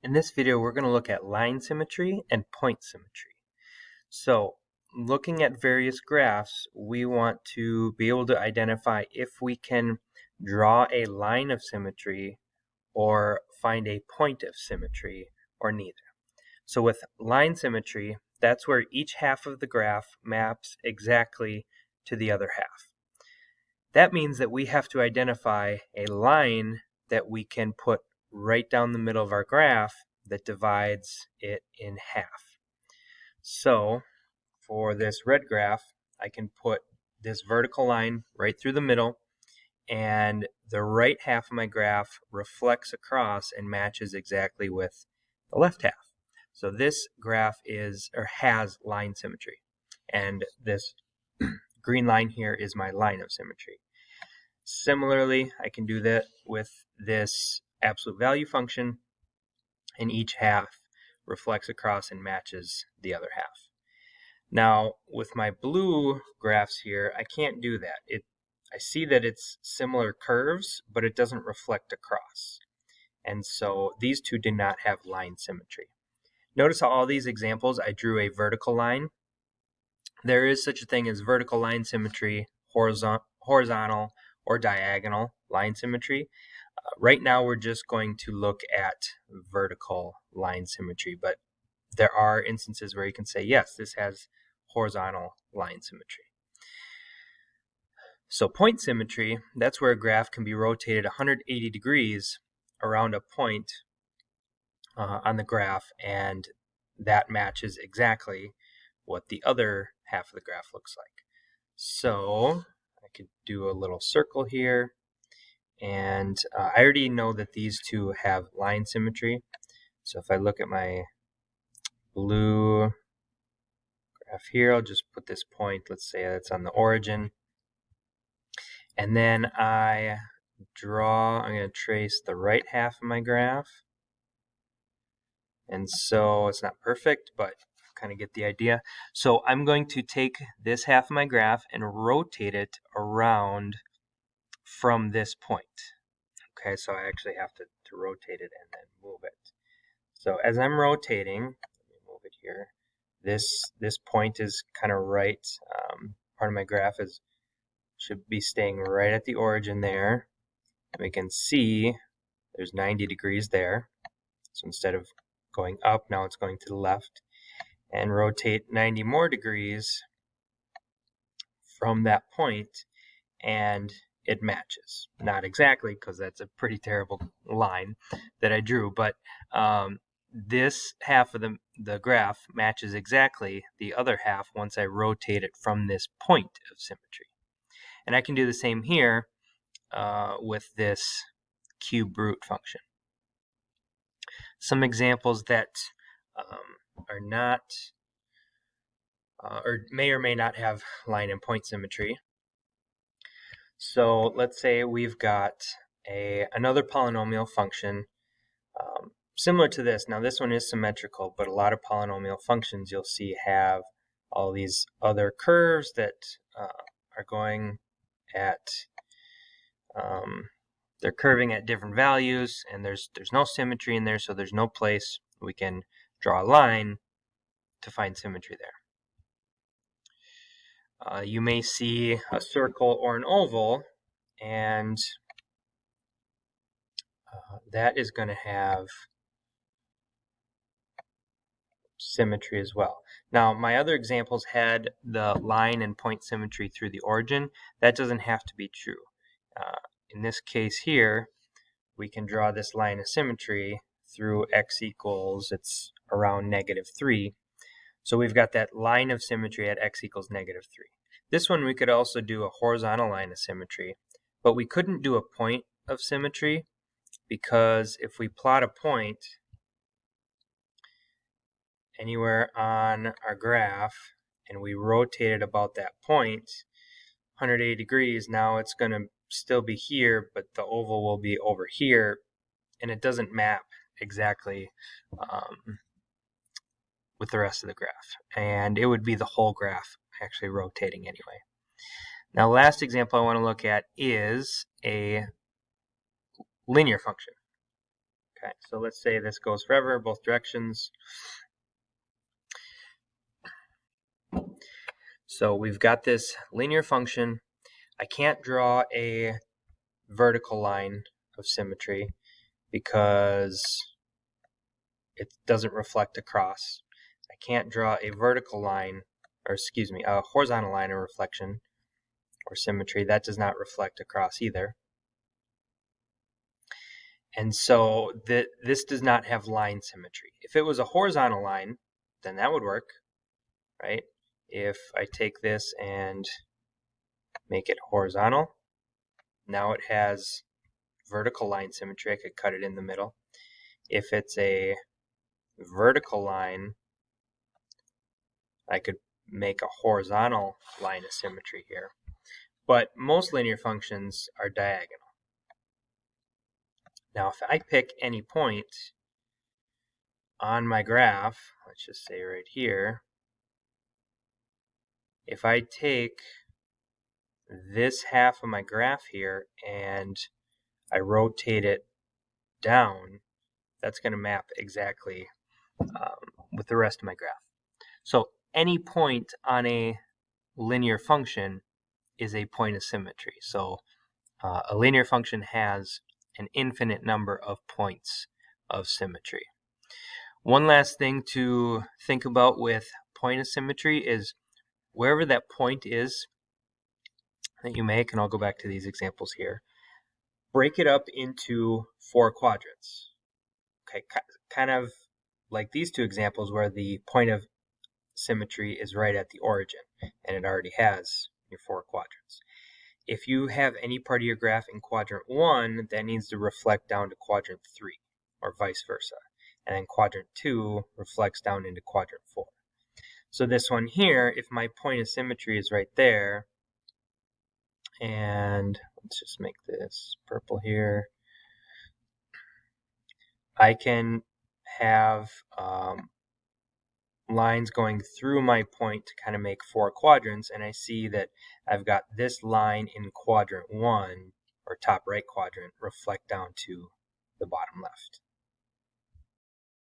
In this video, we're going to look at line symmetry and point symmetry. So, looking at various graphs, we want to be able to identify if we can draw a line of symmetry or find a point of symmetry or neither. So with line symmetry, that's where each half of the graph maps exactly to the other half. That means that we have to identify a line that we can put right down the middle of our graph that divides it in half. So for this red graph, I can put this vertical line right through the middle, and the right half of my graph reflects across and matches exactly with the left half. So this graph has line symmetry, and this green line here is my line of symmetry. Similarly, I can do that with this absolute value function, and each half reflects across and matches the other half. Now, with my blue graphs here, I can't do that. I see that it's similar curves, but it doesn't reflect across. And so these two do not have line symmetry. Notice how all these examples I drew a vertical line. There is such a thing as vertical line symmetry, horizontal or diagonal line symmetry. Right now we're just going to look at vertical line symmetry, but there are instances where you can say, yes, this has horizontal line symmetry. So point symmetry, that's where a graph can be rotated 180 degrees around a point on the graph, and that matches exactly what the other half of the graph looks like. So I could do a little circle here, and I already know that these two have line symmetry. So if I look at my blue graph here, I'll just put this point, let's say that's on the origin. And then I'm going to trace the right half of my graph. And so it's not perfect, but kind of get the idea. So I'm going to take this half of my graph and rotate it around from this point. Okay, so I actually have to rotate it and then move it. So as I'm rotating, let me move it here. This point is kind of right. Part of my graph should be staying right at the origin there. And we can see there's 90 degrees there. So instead of going up, now it's going to the left. And rotate 90 more degrees from that point, and it matches. Not exactly, because that's a pretty terrible line that I drew, but this half of the graph matches exactly the other half once I rotate it from this point of symmetry. And I can do the same here with this cube root function. Some examples that are not or may not have line and point symmetry. So let's say we've got another polynomial function similar to this. Now this one is symmetrical, but a lot of polynomial functions you'll see have all these other curves that are going at they're curving at different values, and there's no symmetry in there, so there's no place we can draw a line to find symmetry there. You may see a circle or an oval, and that is going to have symmetry as well. Now, my other examples had the line and point symmetry through the origin. That doesn't have to be true. In this case here, we can draw this line of symmetry through x equals, it's around -3. So we've got that line of symmetry at x equals -3. This one we could also do a horizontal line of symmetry, but we couldn't do a point of symmetry because if we plot a point anywhere on our graph and we rotate it about that point 180 degrees, now it's going to still be here, but the oval will be over here, and it doesn't map exactly with the rest of the graph, and it would be the whole graph actually rotating anyway. Now, last example I want to look at is a linear function. Okay, so let's say this goes forever, both directions. So we've got this linear function. I can't draw a vertical line of symmetry because it doesn't reflect across. I can't draw a vertical line, or excuse me, a horizontal line of reflection or symmetry. That does not reflect across either. And so this does not have line symmetry. If it was a horizontal line, then that would work, right? If I take this and make it horizontal, now it has vertical line symmetry. I could cut it in the middle. If it's a vertical line, I could make a horizontal line of symmetry here. But most linear functions are diagonal. Now, if I pick any point on my graph, let's just say right here, if I take this half of my graph here and I rotate it down, that's going to map exactly with the rest of my graph. So any point on a linear function is a point of symmetry. So a linear function has an infinite number of points of symmetry. One last thing to think about with point of symmetry is wherever that point is that you make, and I'll go back to these examples here, break it up into 4 quadrants. Okay, kind of like these two examples where the point of symmetry is right at the origin, and it already has your 4 quadrants. If you have any part of your graph in quadrant 1, that needs to reflect down to quadrant 3, or vice versa. And then quadrant 2 reflects down into quadrant 4. So this one here, if my point of symmetry is right there, and let's just make this purple here, I can have lines going through my point to kind of make 4 quadrants, and I see that I've got this line in quadrant 1, or top right quadrant, reflect down to the bottom left.